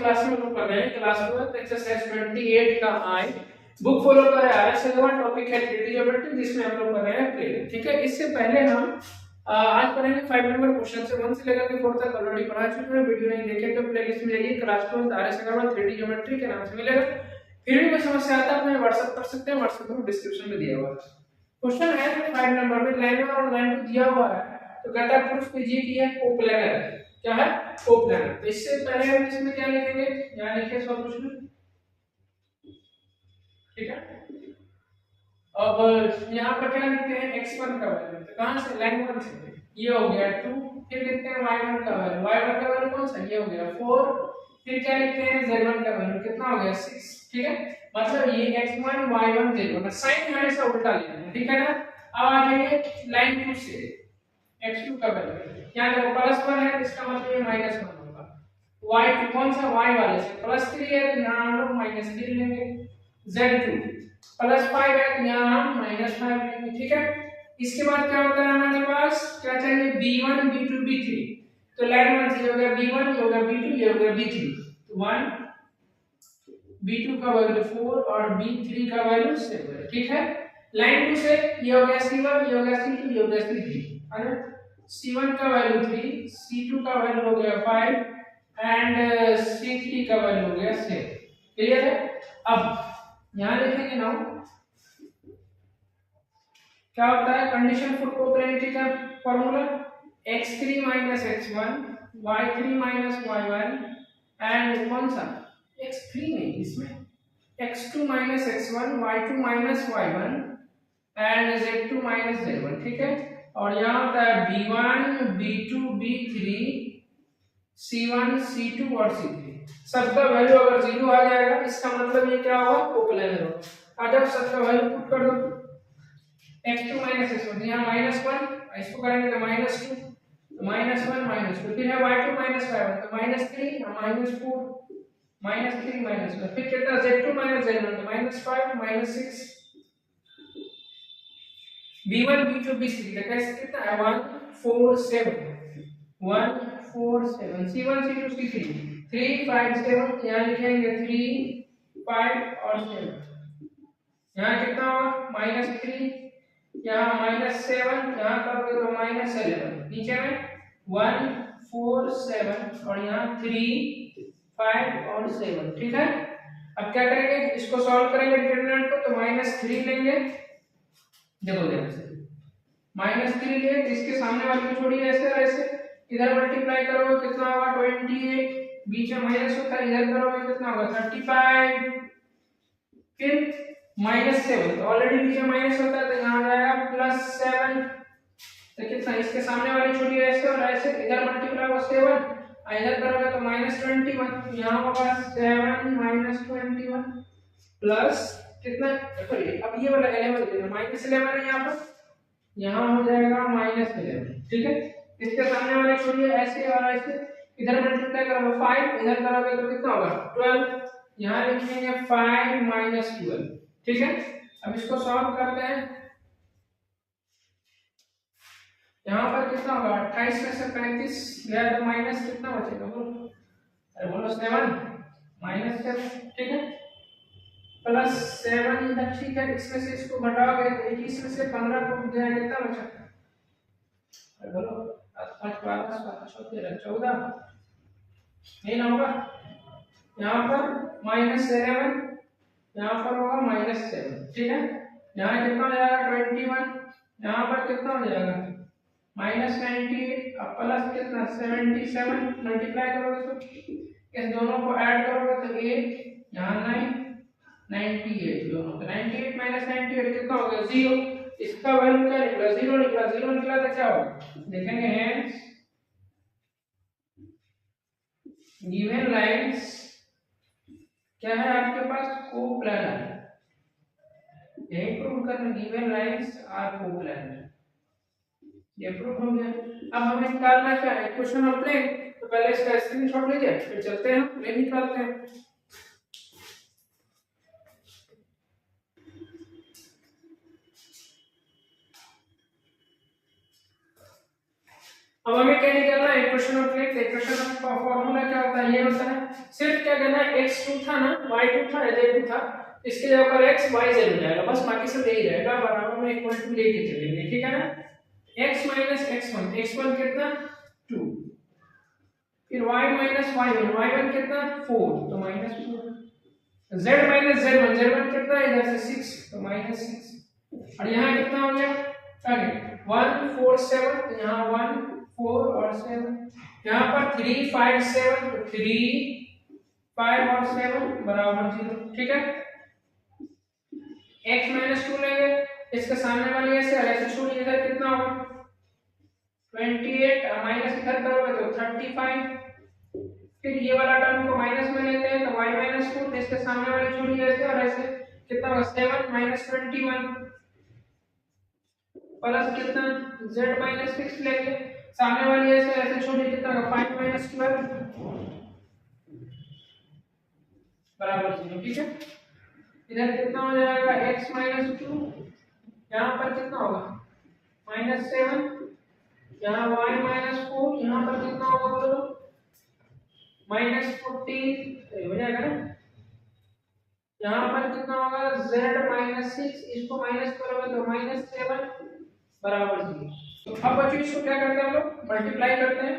Class में लोग कर रहे हैं क्लास 12 एक्सरसाइज 28 का आई बुक फॉलो कर रहे हैं। ऐसे का टॉपिक है 3D ज्योमेट्री जिसमें हम लोग कर रहे हैं प्लेन। ठीक है, इससे पहले हम आज पढ़ेंगे 5 नंबर क्वेश्चन से 1 से लेकर के 4 तक ऑलरेडी पढ़ा चुके हैं। वीडियो नहीं देखे तो प्लेलिस्ट में जाइए, class 12 RS Agarwal 3D geometry के नाम से मिलेगा। फिर भी कोई समस्या आता है तो व्हाट्सएप कर सकते हैं, व्हाट्सएप में डिस्क्रिप्शन में दिया हुआ है। क्वेश्चन है 5 नंबर में लाइन और लाइन को दिया हुआ है तो कहता है प्रूफ कीजिए कि यह कोप्लेनर है। क्या है? कोप्लेनर। तो इससे पहले हम इसमें क्या लिखेंगे, यहां लिखिए सॉल्यूशन। ठीक है, अब यहां पर क्या लिखते हैं x1 का वैल्यू, तो कहां से लाइन 1 से ये हो गया 2, फिर लिखते हैं y1 का वैल्यू, y1 का वैल्यू कौन सा ये हो गया 4, फिर क्या लिखते हैं z1 का वैल्यू कितना हो गया 6। ठीक है, मतलब ये x1 y1 z1 साइन हमेशा उल्टा लेना है। ठीक है ना। अब आ जाइए लाइन 2 से x2 का वैल्यू, यहां देखो +1 है इसका मतलब ये -1 होगा। y2 कौन सा y वाले से +3 है तो यहां हम लोग -3 लेंगे। z2 +5 है तो यहां हम -5 लेंगे। ठीक है, इसके बाद क्या होता है हमारे पास क्या चाहिए b1 b2 b3, तो लाइन 1 से हो गया b1 ये हो गया b2 ये हो गया b3, तो 1 b2 का वैल्यू 4 और b3 का वैल्यू 7। ठीक है, लाइन 2 से ये हो गया c1 ये हो गया c2 ये हो गया c3, अरे c1 का वैल्यू 3 c2 का वैल्यू हो गया 5 एंड c3 का वैल्यू हो गया 7। क्लियर है। अब यहां लिखेंगे नाउ क्या होता है कंडीशन फॉर कोप्लेनिटी का formula x3 x1 y3 y1 and कौन सा x3 नहीं इसमें x2 x1 y2 y1 and z2 z1। ठीक है, और यहाँ होता है b1 b2 b3 c1 c2 और c3, सबका वैल्यू अगर 0 आ जाएगा इसका मतलब ये क्या होगा कोप्लेनर होगा। जब सबका वैल्यू पुट कर दो x2 x1 यहाँ -1 इसको करेंगे तो -2 तो -1 -2, फिर है y2 y1 तो -3 -4 -3 -1, फिर कितना z2 z1 तो -5 -6, b1 b2 b3 का कैसे कितना है 1 4 7 1 4 7 c1 c2 c3 3 5 7, यहाँ लिखेंगे 3 5 और 7, यहाँ कितना होगा -3 यहाँ -7 यहाँ करोगे तो -11, नीचे में 1 4 7 और यहाँ 3 5 और 7। ठीक है, अब क्या करेंगे इसको सॉल्व करेंगे डिटरमिनेंट को तो -3 लेंगे। देखो ध्यान से -3 लिए इसके सामने वाले को छोड़िए ऐसे और ऐसे, इधर मल्टीप्लाई करोगे कितना होगा 28, बीच में माइनस होता है इधर करोगे कितना होगा 35, फिर -7 तो ऑलरेडी बीच में माइनस होता है तो यहाँ आ जाएगा +7, तो कितना इसके सामने वाली छोड़िए ऐसे और ऐसे, इधर मल्टीप्लाई होगा 7 इधर करोगे तो -21, यहाँ होगा 7 -21 प्लस कितना सॉरी अब ये वाला 11 देना -11 है यहाँ हो जाएगा -11। ठीक है, इसके सामने वाले छोड़िए ऐसे और ऐसे, इधर मल्टीप्लाई करोगे 5 इधर करोगे तो कितना होगा 12, यहाँ लिखेंगे 5 -12। ठीक है, अब इसको सॉल्व करते हैं, यहाँ पर कितना होगा 28 में से 35 गया तो माइनस कितना बचेगा बोलो, अरे बोलो 7 -7। ठीक है, +7 इधर, ठीक है इसमें से इसको घटाओगे तो 21 में से 15 को गया कितना बचा, अरे बोलो 5 12 17 14 नहीं ना होगा, यहाँ पर -11 यहाँ पर होगा -7। ठीक है, यहाँ कितना हो जाएगा 21, यहाँ पर कितना हो जाएगा -98 अब प्लस कितना 77, मल्टीप्लाई करोगे तो इस दोनों को ऐड करोगे तो 8 यहाँ 9 98 दोनों का 98 -98 कितना हो गया 0, इसका वैल्यू क्या निकला 0 निकला, 0 निकला तो क्या होगा देखेंगे हेंस गिवन लाइंस क्या है आपके पास कोप्लानर, यही प्रूव करना गिवन लाइंस आर कोप्लानर, ये प्रूफ हो गया। अब हमें निकालना क्या है क्वेश्चन ऑफ प्लेन, तो पहले इसका स्क्रीनशॉट लीजिए फिर चलते हैं प्लेन निकालते हैं। अब हमें क्या निकालना है, equation of x। Equation of formula क्या होता है, ये होता है सिर्फ क्या करना है, x2 था ना, y2 था, z2 था, इसके जगह पर x y z हो जाएगा, बस बाकी सब यही रहेगा, बराबर में इक्वल टू लेके चलेंगे, ठीक है ना। x माइनस x1, x1 कितना 2, फिर y माइनस y1, y1 कितना 4 तो minus 4, z minus z1, z1 कितना है इधर से 6 तो माइनस 6, और यहाँ कितना हो गया आगे 1 4 7, तो यहाँ 1 4 और 7, यहाँ पर 3 5 7, तो 3 5 और 7 बराबर 0, ठीक है। x माइनस 2 लेंगे, इसके सामने वाली ऐसे और ऐसे छोड़िए, इधर कितना होगा 28, माइनस इधर करोगे तो 35, फिर ये वाला टर्म को माइनस में लेते हैं तो y माइनस 4, तो इसके सामने वाली छोड़िए ऐसे और ऐसे, कितना होगा 7 माइनस 21, प्लस कितना z माइनस 6 लेंगे, सामने वाली ऐसे ऐसे छोड़िए, कितना होगा 5 माइनस 12 बराबर 0, ठीक है। इधर कितना हो जाएगा x माइनस 2, यहाँ पर कितना होगा माइनस 7, यहाँ y माइनस 4, यहाँ पर कितना होगा बोलो माइनस 14 हो जाएगा ना, यहाँ पर कितना होगा z माइनस 6, इसको माइनस करोगे तो माइनस 7 बराबर 0। तो अब बच्चों इसको क्या करते हैं हम लोग मल्टीप्लाई करते हैं,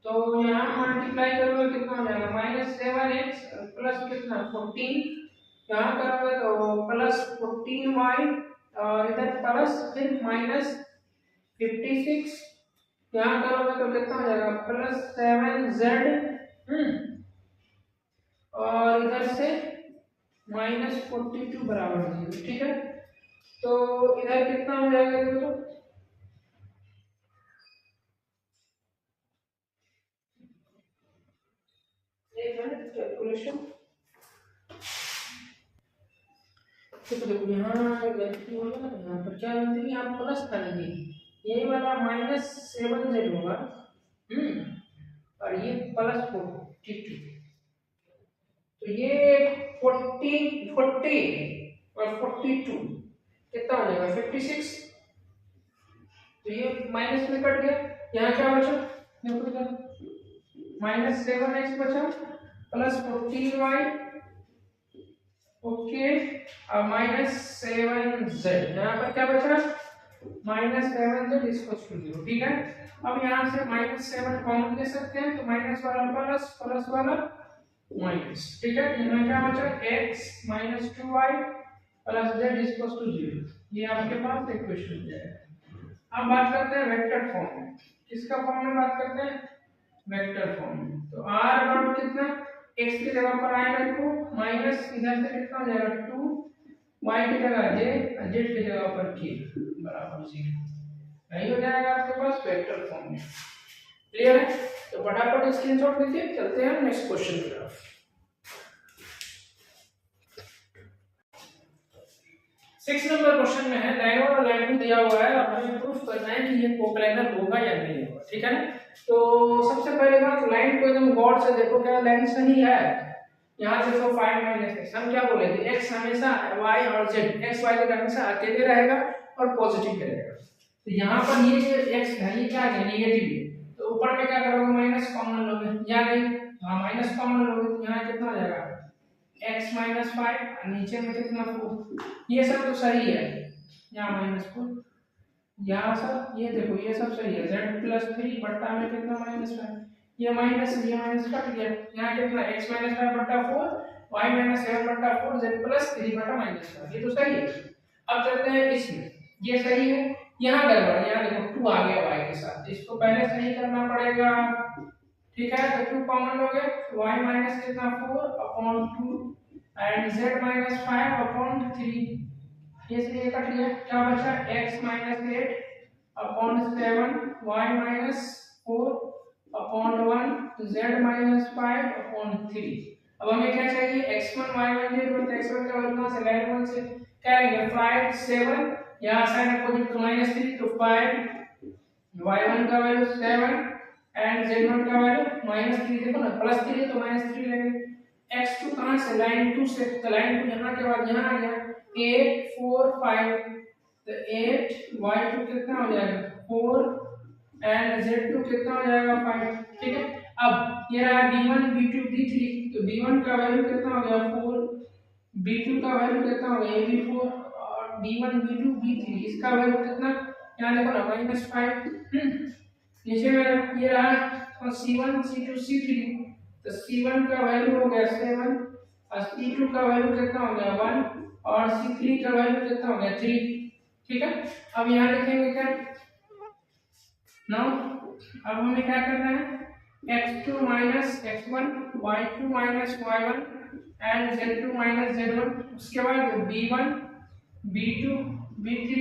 तो यहाँ मल्टीप्लाई करोगे कितना हो जाएगा माइनस 7x प्लस कितना 14, यहाँ करोगे तो प्लस 14y और इधर प्लस फिर माइनस 56, यहाँ करोगे तो कितना हो जाएगा प्लस 7z और इधर से माइनस 42 बराबर 0, ठीक है। तो इधर कितना हो जाएगा देखो, कैलकुलेशन तो देखो यहाँ गलती होगा ना, यहाँ पर क्या गलती है, यहाँ प्लस था नहीं, ये वाला माइनस 7z होगा और ये प्लस 42, तो ये 40 और 42 कितना हो जाएगा 56, तो ये माइनस में कट गया, यहाँ क्या बचा देखो इधर माइनस 7x बचा प्लस 14y ओके और माइनस 7z, यहाँ पर क्या बचा माइनस 7z इसको 0, ठीक है। अब यहाँ से माइनस 7 कॉमन ले सकते हैं, तो माइनस वाला प्लस प्लस वाला माइनस, ठीक है। यहाँ क्या बचा x minus 2y plus z equals to 0, ये आपके पास इक्वेशन हो जाएगा। अब बात करते हैं वेक्टर फॉर्म में, किसका फॉर्म में बात करते हैं वेक्टर फॉर्म में, तो r बराबर कितना x की जगह पर i रखो माइनस इधर से कितना हो जाएगा 2 y की जगह j और z की जगह पर k बराबर 0, यही हो जाएगा आपके पास वेक्टर फॉर्म में, क्लियर है। तो फटाफट स्क्रीनशॉट लीजिए, चलते हैं नेक्स्ट क्वेश्चन की तरफ। 6 नंबर क्वेश्चन में है लाइन 1 और लाइन 2 दिया हुआ है और हमें प्रूफ करना है कि ये कोप्लेनर होगा या नहीं होगा, ठीक है ना। तो सबसे पहले बात लाइन को एकदम गौर से देखो, क्या लाइन सही है, यहाँ देखो 5 माइनस x, हम क्या बोले थे x हमेशा y और z x y z हमेशा अकेले रहेगा और पॉजिटिव रहेगा, तो यहाँ पर ये जो x है ये क्या है नेगेटिव है, तो ऊपर में क्या करोगे माइनस कॉमन लोगे या नहीं, हाँ माइनस कॉमन लोगे, तो यहाँ कितना हो जाएगा x माइनस 5 और नीचे में कितना 4, ये सब तो सही है, यहाँ माइनस 4, यहाँ सब ये देखो ये सब सही है, z प्लस 3 बट्टा में कितना माइनस 5, ये माइनस कट गया, यहाँ कितना x माइनस 5 बट्टा 4 y माइनस 7 बट्टा 4 z प्लस 3 बट्टा माइनस 5, ये तो सही है। अब चलते हैं इसमें, ये सही है, यहाँ गड़बड़, यहाँ देखो 2 आ गया y के साथ, इसको पहले सही करना पड़ेगा, ठीक है। तो 2 कॉमन लोगे y माइनस कितना 4 upon 2 and z minus 5 upon 3, ये से ये कट गया, क्या बचा x minus 8 upon 7 y minus 4 upon 1 z minus 5 upon 3। अब हमें क्या चाहिए x1 y1 z1, x1 का वैल्यू से लाइन 1 से क्या आएगा 5 7, यहाँ साइन अपोजिट तो माइनस 3 तो 5 y1 का वैल्यू 7 एंड z1 का वैल्यू माइनस 3, देखो ना प्लस 3 तो माइनस 3 लेंगे, x2 कहां से लाइन 2 से, तो लाइन 2 यहां के बाद यहां आ गया 8 4 5, तो 8 y2 कितना हो जाएगा 4 एंड Z2 कितना हो जाएगा 5, ठीक है। अब ये रहा B1 B2 B3, तो B1 का वैल्यू कितना हो गया 4, B2 का वैल्यू कितना हो गया ये भी 4, और B1 B2 B3 इसका वैल्यू कितना, यहाँ देखो ना -5। नीचे में ये रहा C1 C2 C3, तो C1 का वैल्यू हो गया 7 और C2 का वैल्यू कितना हो गया 1 और C3 का वैल्यू कितना हो गया 3, ठीक है। अब यहाँ लिखेंगे क्या नाउ, अब हमें क्या करना है x2 minus x1 y2 minus y1 and z2 minus z1, उसके बाद b1 b2 b3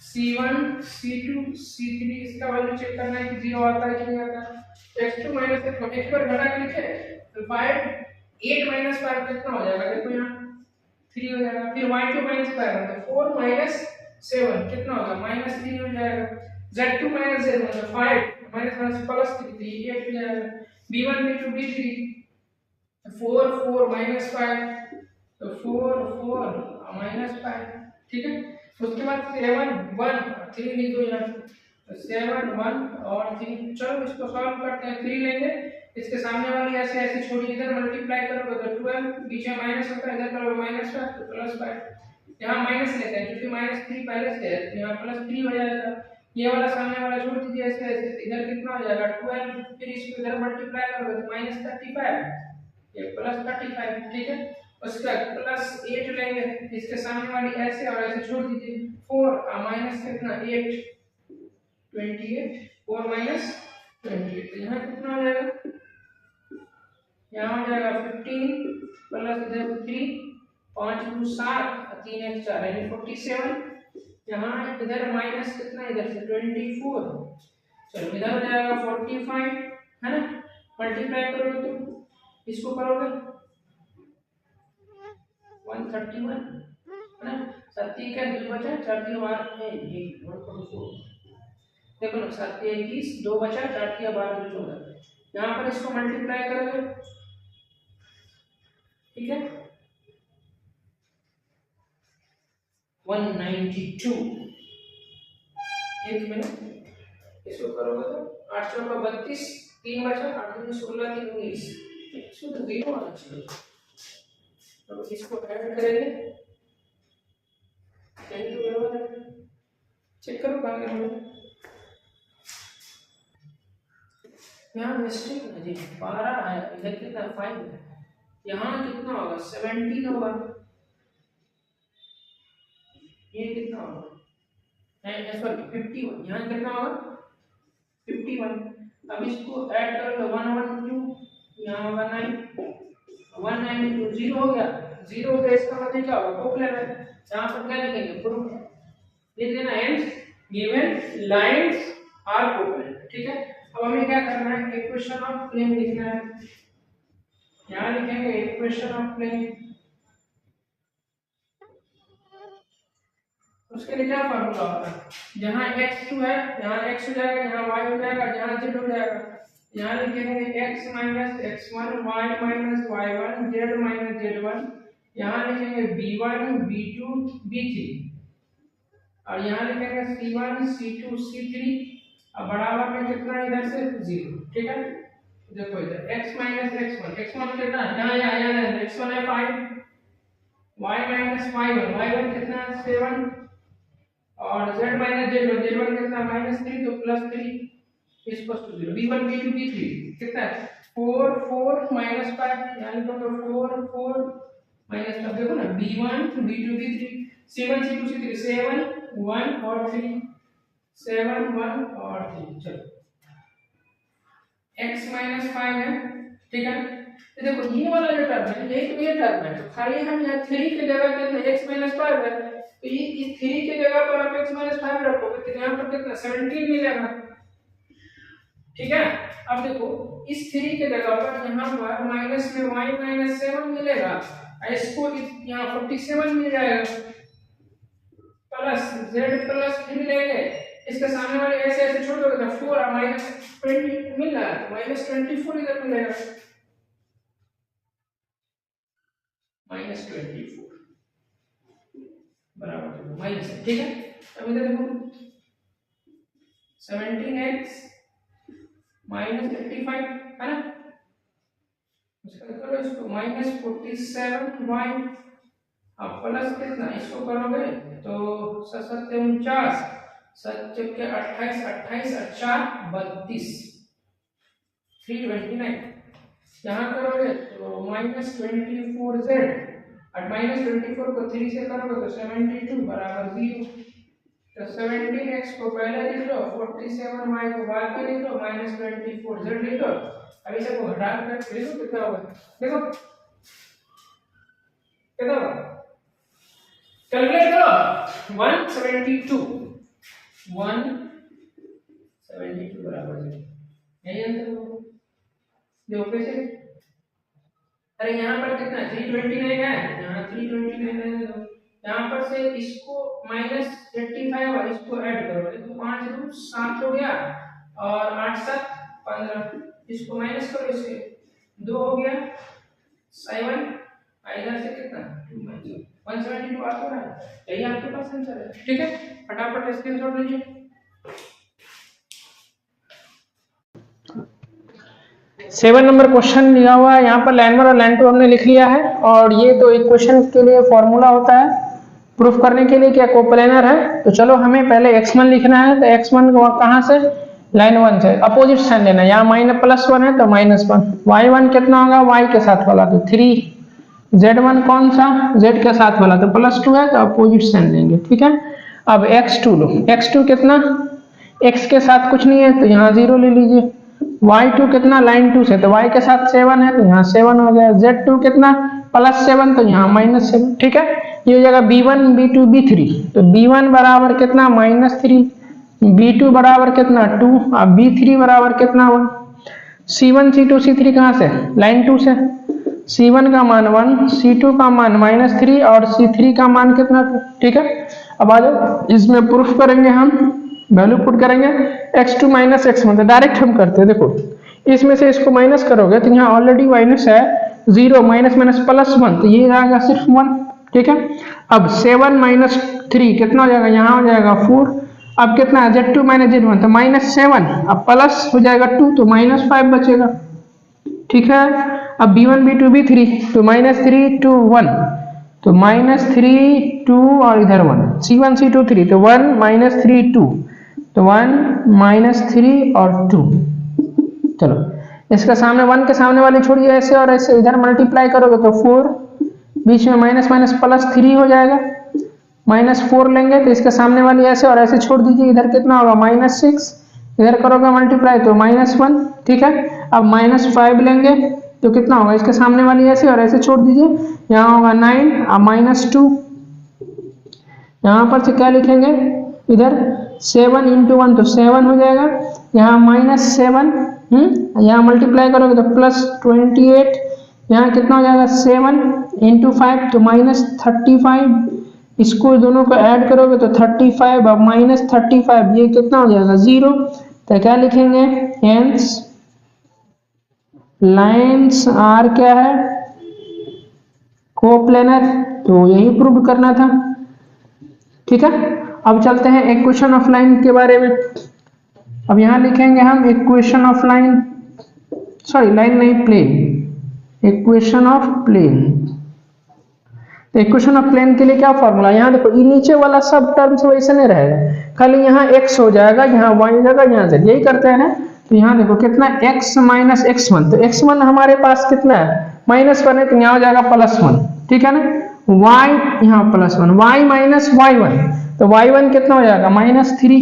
c1 c2 c3 इसका वैल्यू चेक करना है कि 0 आता है कि नहीं आता है। x2 minus x1 एक बार घटा के लिखे तो 5 8 minus 5 कितना हो जाएगा, देखो यहाँ 3 हो जाएगा। फिर y2 minus 5 तो 4 minus 7 कितना होगा -3 हो जाएगा। z2 minus z1 5 minus plus 3 8 हो जाएगा। b1 b2 b3 4 4 minus 5 तो 4 4 minus 5, ठीक है। उसके बाद 7 1 3 लिख दो यहाँ, तो 7 1 और 3, चलो इसको सॉल्व करते हैं। 3 लेंगे, इसके सामने वाली ऐसे ऐसे छोड़ी, इधर मल्टीप्लाई करोगे तो 12, बीच में माइनस होता है, इधर करोगे -5 तो +5, यहाँ माइनस लेते हैं क्योंकि -3 पहले से है, तो यहाँ +3 हो जाएगा। ये वाला सामने वाला छोड़ दीजिए ऐसे ऐसे, इधर कितना हो जाएगा 12, फिर इसको इधर मल्टीप्लाई करोगे तो -35, ये +35, ठीक है। उसका +8 लेंगे, इसके सामने वाली ऐसे और ऐसे छोड़ दीजिए, 4 और माइनस कितना 8 28, 4 माइनस 28, तो यहाँ कितना हो जाएगा, यहाँ हो जाएगा 15 प्लस इधर 3 5 2 7 3 1 4 यानी 47, यहाँ इधर माइनस कितना इधर से 24, चलो इधर हो जाएगा 45, है ना। मल्टीप्लाई करोगे तो इसको करोगे 131, है ना। 7 का 2 बचा, 4 3 12 1 144, देखो ना 7 21 2 बचा, 4 3 12 14, यहाँ पर इसको मल्टीप्लाई करोगे, ठीक है 192, एक मिनट इसको करोगे तो 8 का 32 3 बचा, 8 2 16 3 19, इसको तो 0 आना चाहिए। तो इसको ऐड करेंगे, नहीं तो बराबर है, चेक करो कहाँ गया यहाँ मिस्टेक है जी, 12 है, इधर कितना 5 है, यहाँ कितना होगा 17 होगा, ये कितना होगा सॉरी 51, यहाँ कितना होगा 51। अब इसको ऐड करो तो 112, यहाँ होगा 9 192, 0 हो गया, 0 हो गया, इसका मतलब क्या होगा कोप्लेन है, यहाँ पर क्या लिखेंगे प्रूफ लिख देना, एंड गिवन लाइंस आर कोप्लेन, ठीक है। अब हमें क्या करना है, इक्वेशन ऑफ प्लेन लिखना है, यहाँ लिखेंगे इक्वेशन ऑफ प्लेन, उसके लिए क्या फार्मूला होता है, जहाँ x2 है यहाँ x हो जाएगा, यहाँ y हो जाएगा, यहाँ z हो जाएगा, यहाँ लिखेंगे x minus x1 y minus y1 z minus z1, यहाँ लिखेंगे b1 b2 b3 और यहाँ लिखेंगे c1 c2 c3 और बराबर में कितना इधर से 0, ठीक है। देखो इधर x minus x1 कितना है, यहाँ x1 है 5, y minus y1 कितना है 7 और z minus z1 कितना -3 तो +3 0, b1 b2 b3 कितना है 4 4 -5 यानी तो 4 4 -5, देखो ना b1 b2 b3 7 c2 c3 7 1 और 3 7 1 और 3, चलो x -5 है, ठीक है। तो देखो ये वाला जो टर्म है ये तो ये टर्म है, तो खाली हम यहाँ 3 की जगह कितना x -5 है, तो ये इस 3 की जगह पर आप x -5 रखोगे तो यहाँ पर कितना 17 मिलेगा, ठीक है। अब देखो इस 3 के जगह पर यहाँ पर माइनस में y -7 मिलेगा, इसको यहाँ 47 मिल जाएगा, प्लस z +3 लेंगे, इसके सामने वाले ऐसे ऐसे छोड़ दोगे तो 4 और -20 मिल रहा है, -24 इधर मिलेगा, -24 बराबर माइनस, ठीक है। अब इधर देखो 17x माइनस 85 है ना, उसका करो इसको माइनस 47y, अब प्लस कितना इसको करोगे तो 49, 7 के 28, 28 अच्छा 32, 329, यहाँ करोगे तो माइनस 24z, और माइनस 24 को 3 से करोगे तो 72 बराबर 0। तो 17x को पहले लिख लो, 47y को बाद में लिख लो, माइनस 24z लिख लो। अभी सबको घटा कर लिखो कितना होगा, देखो कितना होगा, कैलकुलेट करो। 172 बराबर 0, यही आंसर होगा। देखो कैसे, अरे यहाँ पर कितना 329 है, यहाँ 329 है, तो यहाँ पर से इसको माइनस 85 और इसको ऐड करो, देखो 5 रूट 7 हो गया और 8 7 15, इसको माइनस करो, इससे 2 हो गया 7, इधर से कितना 172 आ रहा है, यही आपके पास आंसर है। ठीक है, फटाफट स्क्रीनशॉट लीजिए। 7 नंबर क्वेश्चन लिया हुआ है, यहाँ पर लाइन 1 और लाइन 2 हमने लिख लिया है, और ये तो एक क्वेश्चन के लिए फॉर्मूला होता है प्रूफ करने के लिए क्या कोप्लेनर है। तो चलो हमें पहले x1 लिखना है, तो x1 कहाँ से, लाइन 1 से अपोजिट साइन लेना है, यहाँ +1 है तो -1, y1 कितना होगा y के साथ वाला तो 3, z1 कौन सा z के साथ वाला तो +2 है तो अपोजिट साइन लेंगे। ठीक है, अब x2 लो, x2 कितना, x के साथ कुछ नहीं है तो यहाँ 0 ले लीजिए, y2 कितना लाइन 2 से तो y के साथ 7 है तो यहाँ 7 हो गया, z2 कितना +7 तो यहाँ -7। ठीक है, ये हो जाएगा b1 b2 b3, तो b1 बराबर कितना -3, b2 बराबर कितना 2, अब b3 बराबर कितना 1, c1 c2 c3 कहाँ से, लाइन 2 से, c1 का मान 1, c2 का मान -3 और c3 का मान कितना 2। ठीक है, अब आ जाओ इसमें प्रूफ करेंगे, हम वैल्यू पुट करेंगे x2 - x1, तो डायरेक्ट हम करते हैं, देखो इसमें से इसको माइनस करोगे तो यहाँ ऑलरेडी माइनस है 0, माइनस +1 तो ये आएगा सिर्फ 1। ठीक है, अब 7 - 3 कितना हो जाएगा, यहाँ हो जाएगा 4, अब कितना है z2 - z1 तो -7, अब प्लस हो जाएगा 2 तो -5 बचेगा। ठीक है, अब b1 b2 b3 तो -3 2 1 तो -3 2 और इधर 1, c1 c2 3 तो 1 -3 2 तो 1 -3 और 2। चलो इसका सामने 1 के सामने वाली छोड़िए, ऐसे और ऐसे इधर मल्टीप्लाई करोगे तो 4, बीच में माइनस माइनस +3 हो जाएगा, -4 लेंगे तो इसके सामने वाली ऐसे और ऐसे छोड़ दीजिए, इधर कितना होगा -6, इधर करोगे मल्टीप्लाई तो -1। ठीक है, अब -5 लेंगे तो कितना होगा, इसके सामने वाली ऐसे और ऐसे छोड़ दीजिए, यहाँ होगा 9, अब -2, यहाँ पर से क्या लिखेंगे, इधर 7 × 1 तो 7 हो जाएगा, यहाँ -7, यहाँ मल्टीप्लाई करोगे तो +28, यहाँ कितना हो जाएगा 7 × 5 तो -35, इसको दोनों को ऐड करोगे तो 35, अब -35 ये कितना हो जाएगा 0, तो क्या लिखेंगे, हेंस लाइन्स आर क्या है, कोप्लेनर, तो यही प्रूव करना था। ठीक है, अब चलते हैं इक्वेशन ऑफ लाइन के बारे में। अब यहाँ लिखेंगे हम equation of line, sorry line नहीं प्लेन, इक्वेशन ऑफ प्लेन। तो इक्वेशन ऑफ प्लेन के लिए क्या फॉर्मूला, यहाँ देखो ये नीचे वाला सब टर्म्स वैसे नहीं रहेगा, खाली यहाँ x हो जाएगा, यहाँ y हो जाएगा, यहाँ z, यही करते हैं ना। तो यहाँ देखो कितना x - x1, तो x1 हमारे पास कितना है -1 है तो यहाँ हो जाएगा +1। ठीक है ना, y यहाँ +1, y - y1 तो y1 कितना हो जाएगा -3,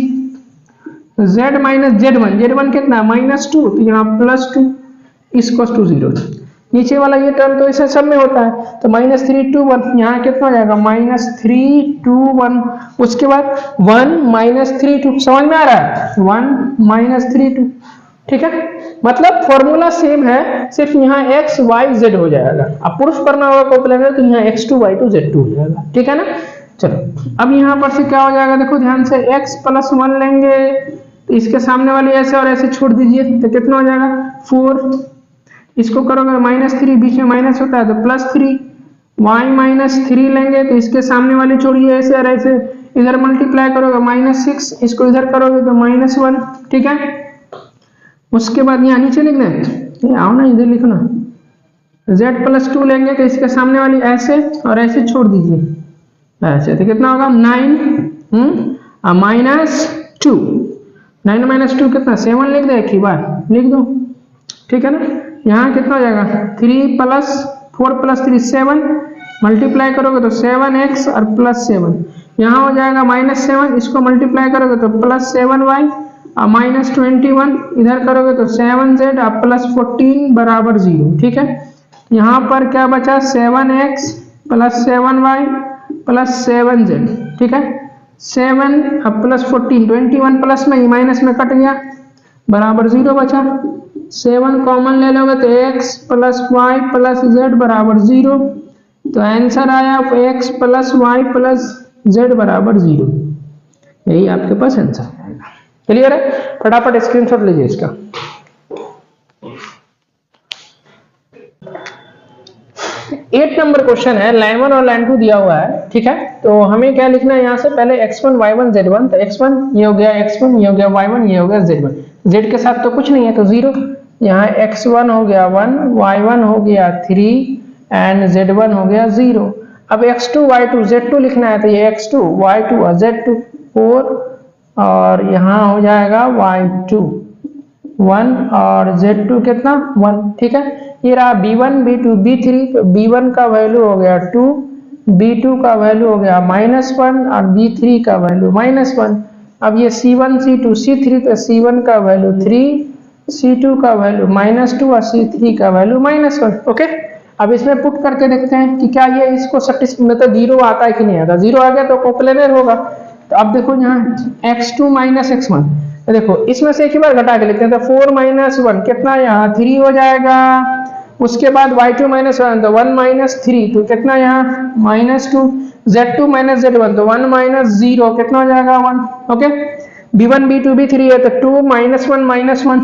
z - z1 कितना है -2 तो यहाँ +2 इसको 0। नीचे वाला ये टर्म तो इसे सब में होता है, तो -3 2 1 यहाँ कितना हो जाएगा -3 2 1, उसके बाद 1 - 3 2, समझ में आ रहा है, 1 - 3 2। ठीक है, मतलब फॉर्मूला सेम है, सिर्फ यहाँ x y z हो जाएगा, अब प्रूफ करना होगा कोप्लेनर तो यहाँ x2 y2 z2 हो जाएगा। ठीक है ना, चलो अब यहाँ पर से क्या हो जाएगा, देखो ध्यान से x + 1 लेंगे तो इसके सामने वाली ऐसे और ऐसे छोड़ दीजिए तो कितना हो जाएगा 4, इसको करोगे -3, बीच में माइनस होता है तो +3, y - 3 लेंगे तो इसके सामने वाली छोड़िए ऐसे और ऐसे, इधर मल्टीप्लाई करोगे -6, इसको इधर करोगे तो -1, ठीक है। उसके बाद यहाँ नीचे लिखना है, आओ ना इधर लिखना, z+2 लेंगे तो इसके सामने वाली ऐसे और ऐसे छोड़ दीजिए ऐसे, तो कितना होगा 9 -2, 9 - 2 कितना 7 लिख दे, एक ही बार लिख दो, ठीक है ना। यहाँ कितना हो जाएगा 3 + 4 + 3 7, मल्टीप्लाई करोगे तो 7x और +7, यहाँ हो जाएगा -7, इसको मल्टीप्लाई करोगे तो +7y और -21, इधर करोगे तो 7z और +14 बराबर 0, ठीक है। यहाँ पर क्या बचा 7x + 7y + 7z, ठीक है। 7 और +14, 21 प्लस में माइनस में कट गया, बराबर 0 बचा। 7 कॉमन ले लोगे तो x + y + z बराबर 0, तो आंसर आया x + y + z बराबर 0, यही आपके पास आंसर आएगा। क्लियर है, फटाफट स्क्रीनशॉट लीजिए इसका। 8 नंबर क्वेश्चन है, लाइन 1 और लाइन 2 दिया हुआ है, ठीक है। तो हमें क्या लिखना है यहाँ से, पहले x1 y1 z1, तो x1 ये हो गया x1, ये हो गया y1, ये हो गया z1, z के साथ तो कुछ नहीं है तो 0, यहाँ x1 हो गया 1, y1 हो गया 3 एंड z1 हो गया 0। अब x2 y2 z2 लिखना है, तो ये x2 y2 और z2 4 और यहाँ हो जाएगा y2 1 और z2 कितना 1, ठीक है। ये रहा b1 b2 b3, तो b1 का वैल्यू हो गया 2, b2 का वैल्यू हो गया -1 और b3 का वैल्यू -1। अब ये c1 c2 c3, तो c1 का वैल्यू 3, c2 का वैल्यू -2 और c3 का वैल्यू -1, ओके। अब इसमें पुट करके देखते हैं कि क्या ये इसको मतलब 0 आता है कि नहीं आता। 0 आ गया तो कोप्लेनर होगा। तो अब देखो यहाँ x2 - x1, तो देखो इसमें से एक ही बार घटा के लिखते हैं, तो 4 - 1 कितना यहाँ 3 हो जाएगा। उसके बाद y2 - 1 तो 1 - 3, तो कितना यहाँ -2, z2 - z1 तो 1 - 0 कितना हो जाएगा 1, ओके। b1 b2 b3 है तो 2 - 1 -1,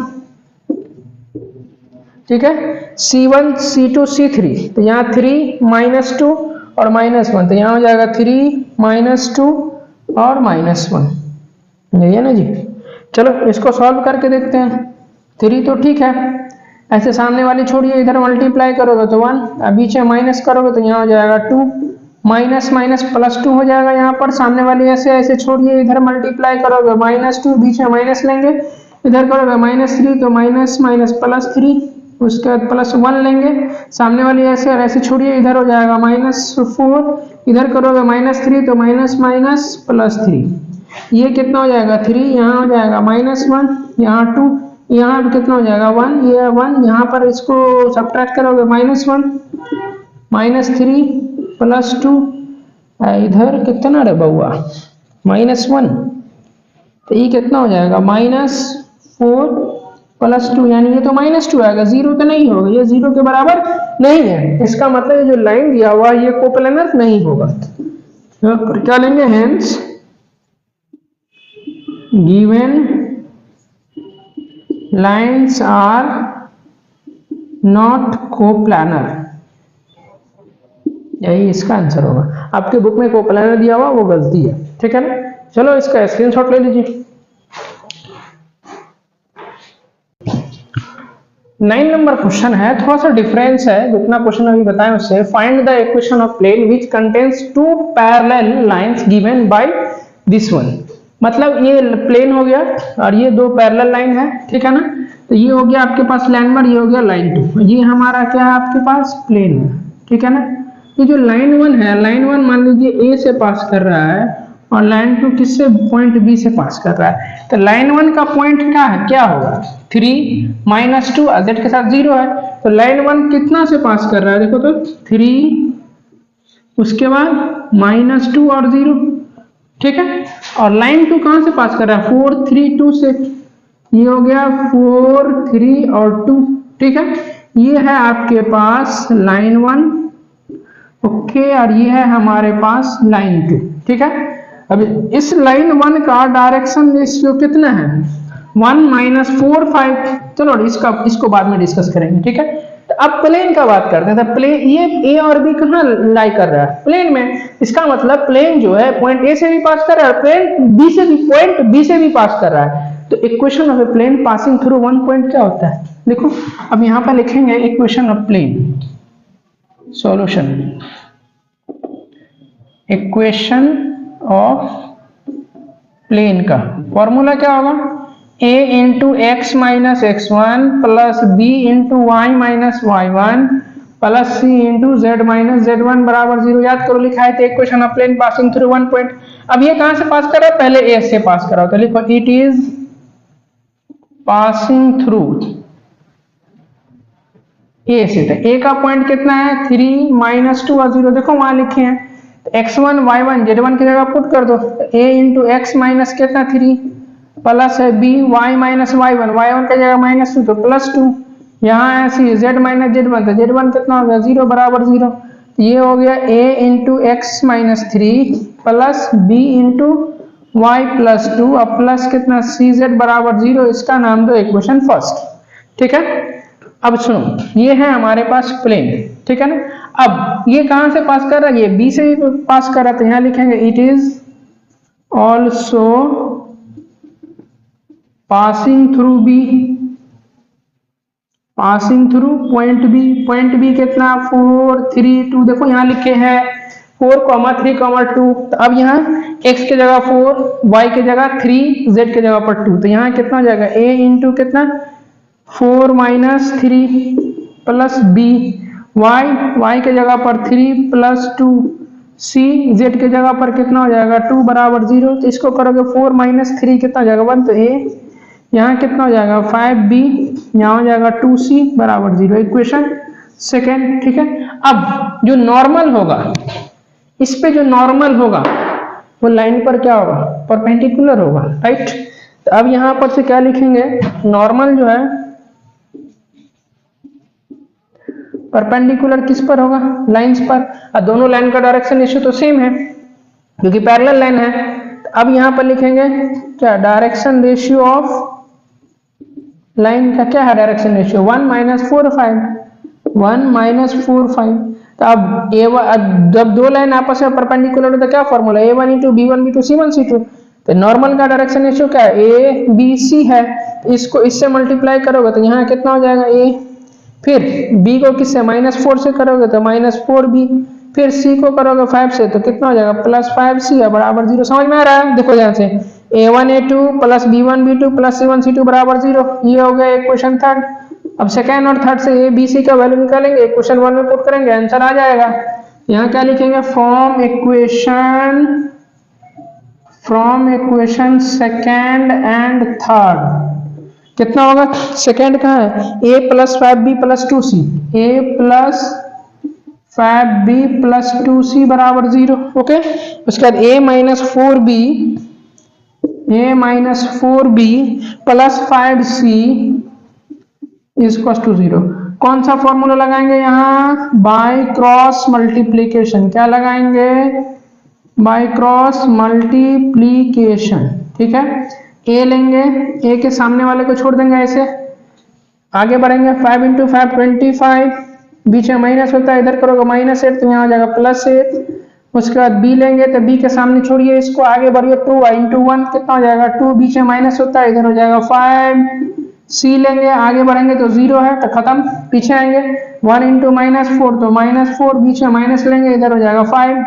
ठीक है। c1 c2 c3, तो यहाँ 3 -2 और -1, तो यहाँ हो जाएगा 3 - 2 और -1, यही है ना जी। चलो इसको सॉल्व करके देखते हैं। 3 तो ठीक है, ऐसे सामने वाली छोड़िए, इधर मल्टीप्लाई करोगे तो 1, अब बीच में माइनस करोगे तो यहाँ हो जाएगा 2, माइनस +2 हो जाएगा। यहाँ पर सामने वाली ऐसे ऐसे छोड़िए, इधर मल्टीप्लाई करोगे -2, बीच में माइनस लेंगे, इधर करोगे -3 तो माइनस +3, उसके बाद +1 लेंगे, सामने वाली ऐसे और ऐसे छोड़िए, इधर हो जाएगा -4, इधर करोगे -3 तो +3, ये कितना हो जाएगा 3, यहाँ हो जाएगा -1, यहाँ 2, यहाँ भी कितना हो जाएगा 1, ये 1, यहाँ पर इसको सब्ट्रैक्ट करोगे -1 -3 +2, इधर कितना रे बउआ -1, तो ये कितना हो जाएगा -4 +2, यानी ये तो -2 आएगा, 0 तो नहीं होगा, ये 0 के बराबर नहीं है। इसका मतलब ये जो लाइन दिया हुआ ये कोप्लेनर नहीं होगा। तो क्या लेंगे, hence given lines are not coplanar, यही इसका आंसर होगा। आपके बुक में कोप्लानर दिया हुआ वो गलती है, ठीक है ना। चलो इसका स्क्रीनशॉट ले लीजिए। 9 नंबर क्वेश्चन है, थोड़ा सा डिफरेंस है, जितना क्वेश्चन अभी बताएं उससे। Find the equation of plane which contains 2 parallel lines given by this one. मतलब ये प्लेन हो गया और ये 2 पैरेलल लाइन है, ठीक है ना। तो ये हो गया आपके पास लाइन 1, ये हो गया लाइन 2, ये हमारा क्या है आपके पास प्लेन है, ठीक है ना। ये जो लाइन 1 है, लाइन 1 मान लीजिए ए से पास कर रहा है और लाइन 2 किससे, पॉइंट बी से पास कर रहा है। तो लाइन 1 का पॉइंट क्या है, क्या होगा 3 -2, z के साथ 0 है, तो लाइन 1 कितना से पास कर रहा है, देखो तो 3, उसके बाद -2 और 0, ठीक है। और लाइन 2 कहां से पास कर रहा है, 4 3 2 से, ये हो गया 4 3 और 2, ठीक है। ये है आपके पास लाइन 1, ओके, और ये है हमारे पास लाइन 2, ठीक है। अब इस लाइन 1 का डायरेक्शन रेशियो कितना है, 1 - 4 5। चलो इसको बाद में डिस्कस करेंगे, ठीक है। तो अब प्लेन का बात करते हैं। तो प्लेन, ये ए और बी कहाँ लाई कर रहा है? प्लेन में। इसका मतलब प्लेन जो है पॉइंट ए से भी पास कर रहा है, प्लेन बी से भी, पॉइंट बी से भी पास कर रहा है। तो equation of a plane passing through one point क्या होता है? देखो अब यहाँ पर लिखेंगे equation of plane, solution, equation of plane का फॉर्मूला क्या होगा? a into X minus X one plus B into Y minus Y one plus C into Z minus Z one बराबर 0। याद करो, लिखा है तो equation of plane passing through one point. अब ये कहां से पास कर रहा है? पहले ए से पास करा, तो लिखो it is passing through a से। तो ए का पॉइंट कितना है? 3 माइनस 2 और 0, देखो वहां लिखे हैं। x1 y1 z1 की जगह पुट कर दो। a इंटू एक्स माइनस कितना 3 प्लस है b y minus y1, y1 की जगह माइनस 2 तो प्लस 2, यहाँ है c z माइनस z1 तो z1 कितना हो गया 0 बराबर 0। ये हो गया a into X minus 3 plus b into Y plus 2 और प्लस कितना सी जेड बराबर 0। इसका नाम दो इक्वेशन फर्स्ट। ठीक है, अब सुनो, ये है हमारे पास प्लेन, ठीक है ना। अब ये कहां से पास कर रहा है? ये बी से भी पास कर रहा है, तो यहां लिखेंगे it is also passing through B, passing through point B. Point B कितना 4 3 2, देखो यहां लिखे हैं 4 3 2। तो अब यहाँ x की जगह 4, y की जगह 3, z की जगह पर 2, तो यहाँ कितना हो जाएगा a इंटू कितना 4 माइनस 3 प्लस बी, y के जगह पर 3 प्लस 2, c z की जगह पर कितना हो जाएगा 2 बराबर 0। तो इसको करोगे 4 माइनस 3 कितना हो जाएगा 1, तो a यहाँ कितना हो जाएगा 5b, यहाँ हो जाएगा 2c बराबर 0। Equation second. ठीक है, अब जो नॉर्मल होगा, इस पे जो नॉर्मल होगा वो लाइन पर क्या होगा? परपेंडिकुलर होगा, राइट। तो अब यहां पर से क्या लिखेंगे? नॉर्मल जो है परपेंडिकुलर किस पर होगा? लाइंस पर। और दोनों लाइन का डायरेक्शन रेशियो तो सेम है क्योंकि पैरेलल लाइन है। तो अब यहां पर लिखेंगे क्या? डायरेक्शन रेशियो ऑफ लाइन का क्या है? Direction ratio 1 minus 4 5, 1 minus 4 5। तो अब जब दो लाइन आपस में परपेंडिकुलर हो तो क्या formula? a1 into b1 b2 c1 c2। तो नॉर्मल का डायरेक्शन रेशियो क्या है? a b c है, तो इसको इससे मल्टीप्लाई करोगे तो यहाँ कितना हो जाएगा a, फिर b को किससे? -4 से करोगे तो -4b, फिर c को करोगे 5 से तो कितना हो जाएगा +5c है बराबर 0। समझ में आ रहा है? देखो ध्यान से, a1 a2 plus b1 b2 plus c1 c2 बराबर 0। ये हो गया इक्वेशन थर्ड। अब सेकेंड और थर्ड से ए बी सी का वैल्यू निकालेंगे, इक्वेशन वन में पुट करेंगे, आंसर आ जाएगा। यहाँ क्या लिखेंगे? From equation second and third कितना होगा? सेकेंड कहाँ है? a plus 5b plus 2c, a plus 5b plus 2c बराबर 0। ओके, उसके बाद a minus 4b plus 5c is to 0। कौन सा फॉर्मूला लगाएंगे यहाँ? By cross multiplication. क्या लगाएंगे? Bye cross multiplication. ठीक है, a लेंगे, a के सामने वाले को छोड़ देंगे, ऐसे आगे बढ़ेंगे। 5 इंटू 5 25, बीच में माइनस होता है, इधर करोगे -8 तो यहाँ हो जाएगा +8। उसके बाद b लेंगे तो b के सामने छोड़िए इसको, आगे बढ़िए 2 इंटू 1 कितना हो जाएगा 2, बीच में माइनस होता है, इधर हो जाएगा 5। सी लेंगे, आगे बढ़ेंगे तो 0 है तो खत्म, पीछे आएंगे 1 इंटू -4 तो -4, बीच में माइनस लेंगे, इधर हो जाएगा 5।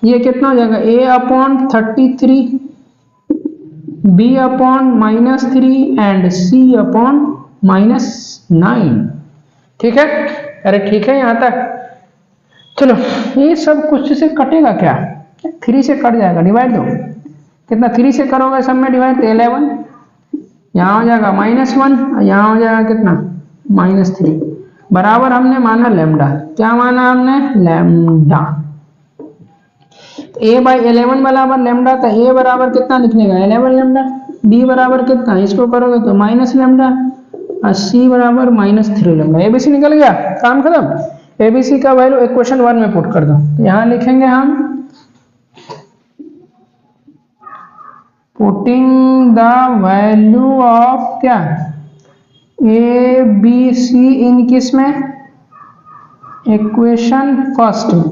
ये कितना हो जाएगा a/33, b/-3 एंड c/-9। ठीक है, अरे ठीक है यहाँ तक। चलो ये सब कुछ से कटेगा क्या? 3 से कट जाएगा, डिवाइड दो। कितना 3 से करोगे सब में डिवाइड? 11, यहाँ हो जाएगा -1, यहाँ हो जाएगा कितना -3 बराबर हमने माना लैम्डा। क्या माना हमने? लैम्डा। तो a/11 बराबर लैम्डा, तो a बराबर कितना लिखने का? 11 लैम्डा। b बराबर कितना? इसको करोगे तो माइनस लैम्डा और c बराबर -3 लैम्डा। abc निकल गया, काम खत्म। abc का वैल्यू इक्वेशन 1 में पुट कर दो। तो यहाँ लिखेंगे हम पुटिंग द वैल्यू ऑफ क्या? ए बी सी इन किस में, इक्वेशन फर्स्ट में।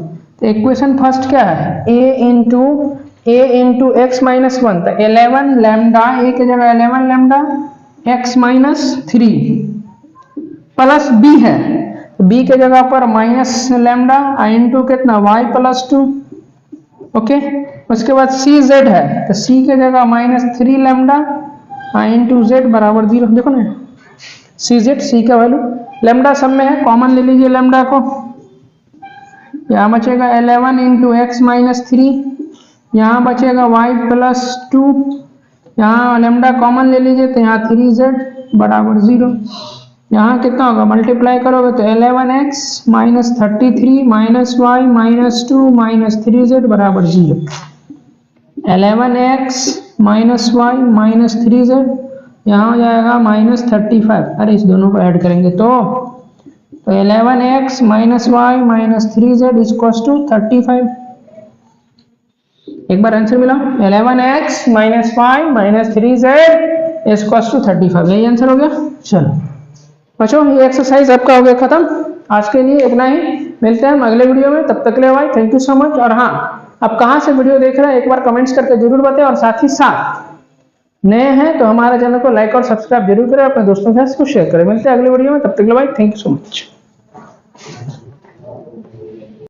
तो इक्वेशन फर्स्ट क्या है, A into X minus one, तो 11 लैम्डा, ए की जगह 11 lambda X minus 3 plus B है, तो बी के जगह पर माइनस लैम्डा इंटू कितना वाई प्लस 2। ओके, उसके बाद सी जेड है, तो सी के जगह -3 लैम्डा इंटू जेड बराबर 0। देखो ना सी जेड, सी का वैल्यू लैम्डा सब में है, कॉमन ले लीजिए लैम्डा को। यहाँ बचेगा 11 इंटू एक्स माइनस 3, यहाँ बचेगा वाई प्लस 2, यहाँ लैम्डा कॉमन ले लीजिए तो यहाँ 3z बराबर 0। यहाँ कितना होगा, मल्टीप्लाई करोगे तो 11x minus 33 minus Y minus 2 minus 3z बराबर 0। 11x minus Y minus 3z, यहाँ हो जाएगा -35। अरे इस दोनों को ऐड करेंगे तो 11x minus Y minus 3z equals to 35। एक बार आंसर मिला, 11x minus Y minus 3z equals to 35, यही आंसर हो गया। चलो बच्चों, ये एक्सरसाइज आपका हो गया खत्म। आज के लिए इतना ही, मिलते हैं हम अगले वीडियो में, तब तक के लिए भाई थैंक यू सो मच। और हाँ, आप कहाँ से वीडियो देख रहे हैं एक बार कमेंट्स करके जरूर बताएं, और साथ ही साथ नए हैं तो हमारे चैनल को लाइक और सब्सक्राइब जरूर करें, अपने दोस्तों के साथ इसको शेयर करें। मिलते हैं अगले वीडियो में, तब तक के लिए भाई थैंक यू सो मच।